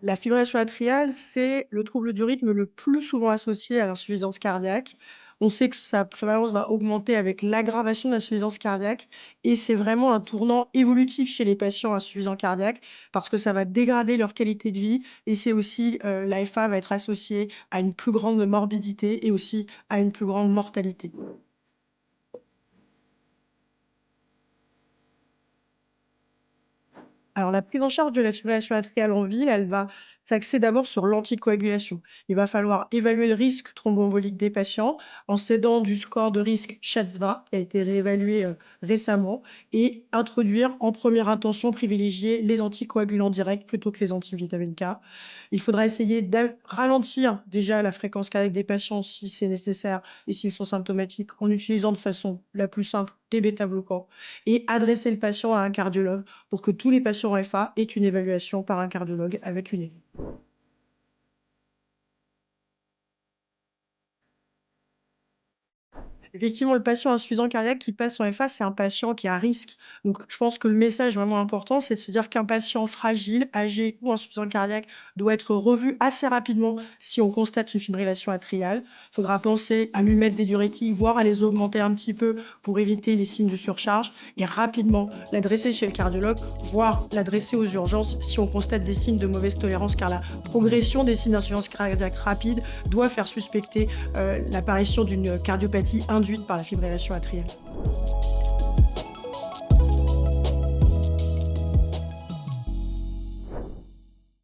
La fibrillation atriale, c'est le trouble du rythme le plus souvent associé à l'insuffisance cardiaque. On sait que sa prévalence va augmenter avec l'aggravation de l'insuffisance cardiaque et c'est vraiment un tournant évolutif chez les patients insuffisants cardiaques parce que ça va dégrader leur qualité de vie et c'est aussi, l'AFA va être associée à une plus grande morbidité et aussi à une plus grande mortalité. Alors, la prise en charge de la fibrillation atriale en ville, elle va s'axer d'abord sur l'anticoagulation. Il va falloir évaluer le risque thromboembolique des patients en s'aidant du score de risque SHATS-VA, qui a été réévalué récemment, et introduire en première intention, privilégier les anticoagulants directs plutôt que les antivitamines K. Il faudra essayer de ralentir déjà la fréquence cardiaque des patients si c'est nécessaire et s'ils sont symptomatiques en utilisant de façon la plus simple des bêta-bloquants et adresser le patient à un cardiologue pour que tous les patients FA aient une évaluation par un cardiologue avec une équipe. Effectivement, le patient insuffisant cardiaque qui passe en FA, c'est un patient qui est à risque. Donc, je pense que le message vraiment important, c'est de se dire qu'un patient fragile, âgé ou insuffisant cardiaque doit être revu assez rapidement si on constate une fibrillation atriale. Il faudra penser à lui mettre des diurétiques, voire à les augmenter un petit peu pour éviter les signes de surcharge et rapidement l'adresser chez le cardiologue, voire l'adresser aux urgences si on constate des signes de mauvaise tolérance, car la progression des signes d'insuffisance cardiaque rapide doit faire suspecter l'apparition d'une cardiopathie induite par la fibrillation atriale.